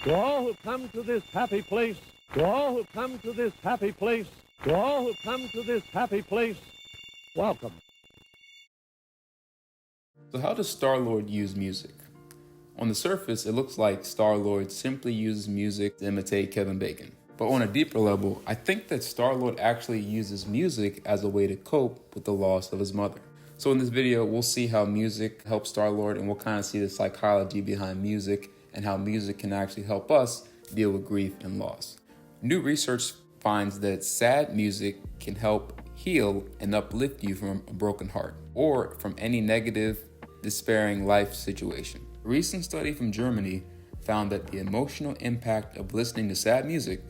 To all who come to this happy place, to all who come to this happy place, to all who come to this happy place, welcome. So how does Star-Lord use music? On the surface, it looks like Star-Lord simply uses music to imitate Kevin Bacon. But on a deeper level, I think that Star-Lord actually uses music as a way to cope with the loss of his mother. So in this video, we'll see how music helps Star-Lord, and we'll kind of see the psychology behind music and how music can actually help us deal with grief and loss. New research finds that sad music can help heal and uplift you from a broken heart or from any negative, despairing life situation. A recent study from Germany found that the emotional impact of listening to sad music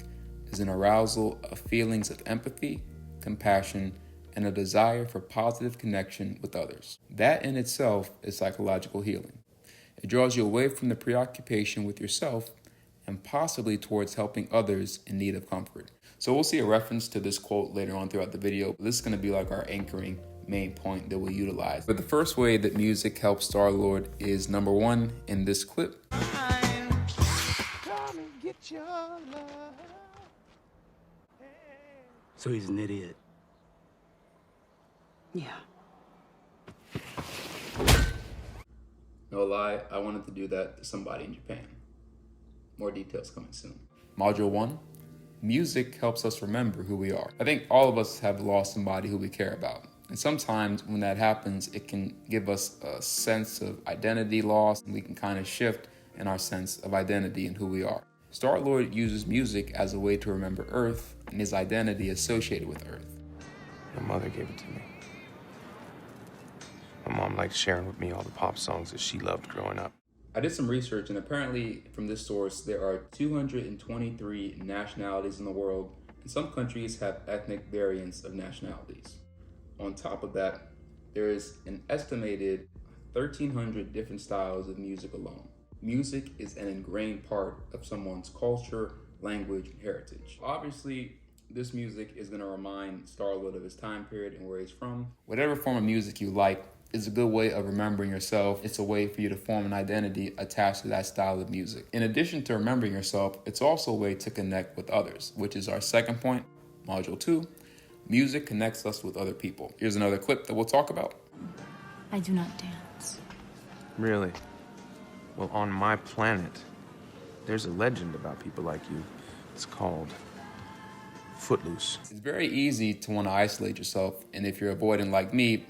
is an arousal of feelings of empathy, compassion, and a desire for positive connection with others. That in itself is psychological healing. It draws you away from the preoccupation with yourself and possibly towards helping others in need of comfort. So we'll see a reference to this quote later on throughout the video. This is going to be like our anchoring main point that we'll utilize. But the first way that music helps Star-Lord is number one in this clip. Come and get your love. So he's an idiot. Yeah. No lie, I wanted to do that to somebody in Japan. More details coming soon. Module 1, music helps us remember who we are. I think all of us have lost somebody who we care about. And sometimes when that happens, it can give us a sense of identity loss, and we can kind of shift in our sense of identity and who we are. Star-Lord uses music as a way to remember Earth and his identity associated with Earth. My mother gave it to me. My mom liked sharing with me all the pop songs that she loved growing up. I did some research, and apparently from this source, there are 223 nationalities in the world, and some countries have ethnic variants of nationalities. On top of that, there is an estimated 1,300 different styles of music alone. Music is an ingrained part of someone's culture, language, and heritage. Obviously, this music is going to remind Star-Lord of his time period and where he's from. Whatever form of music you like is a good way of remembering yourself. It's a way for you to form an identity attached to that style of music. In addition to remembering yourself, it's also a way to connect with others, which is our second point, module 2. Music connects us with other people. Here's another clip that we'll talk about. I do not dance. Really? Well, on my planet, there's a legend about people like you. It's called Footloose. It's very easy to want to isolate yourself, and if you're avoidant like me,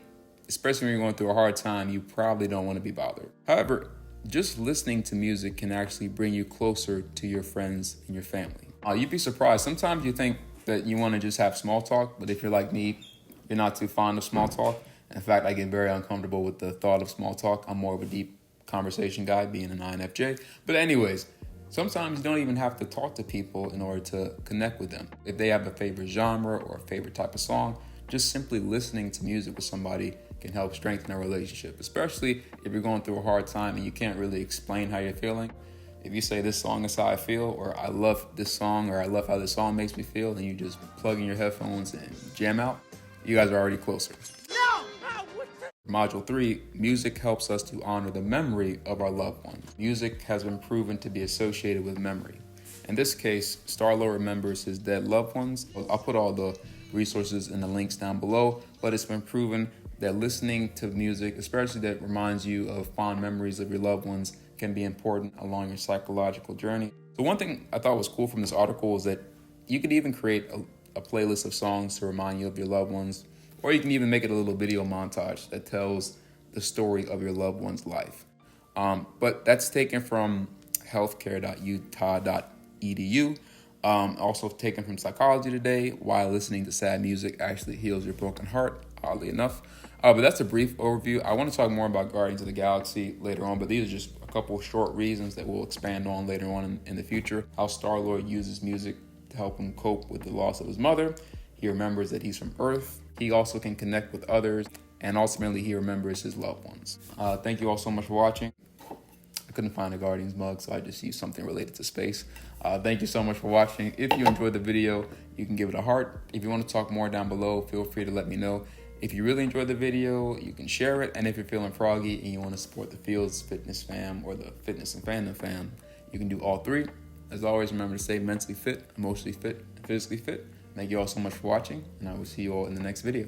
especially when you're going through a hard time, you probably don't want to be bothered. However, just listening to music can actually bring you closer to your friends and your family. You'd be surprised. Sometimes you think that you want to just have small talk, but if you're like me, you're not too fond of small talk. In fact, I get very uncomfortable with the thought of small talk. I'm more of a deep conversation guy, being an INFJ. But anyways, sometimes you don't even have to talk to people in order to connect with them. If they have a favorite genre or a favorite type of song, just simply listening to music with somebody can help strengthen a relationship, especially if you're going through a hard time and you can't really explain how you're feeling. If you say this song is how I feel, or I love this song, or I love how this song makes me feel, and you just plug in your headphones and jam out, you guys are already closer. Module 3, music helps us to honor the memory of our loved ones. Music has been proven to be associated with memory. In this case, Star-Lord remembers his dead loved ones. I'll put all the resources and the links down below, but it's been proven that listening to music, especially that reminds you of fond memories of your loved ones, can be important along your psychological journey. So one thing I thought was cool from this article is that you could even create a playlist of songs to remind you of your loved ones, or you can even make it a little video montage that tells the story of your loved one's life. But that's taken from healthcare.utah.edu. Also taken from Psychology Today, why listening to sad music actually heals your broken heart, oddly enough. But that's a brief overview. I want to talk more about Guardians of the Galaxy later on, but these are just a couple of short reasons that we'll expand on later on in the future. How Star-Lord uses music to help him cope with the loss of his mother. He remembers that he's from Earth. He also can connect with others, and ultimately he remembers his loved ones. Thank you all so much for watching. I couldn't find a Guardians mug, so I just used something related to space. Thank you so much for watching. If you enjoyed the video, you can give it a heart. If you want to talk more down below, feel free to let me know. If you really enjoyed the video, you can share it. And if you're feeling froggy and you want to support the Fields Fitness fam or the Fitness and Fandom fam, you can do all three. As always, remember to stay mentally fit, emotionally fit, and physically fit. Thank you all so much for watching, and I will see you all in the next video.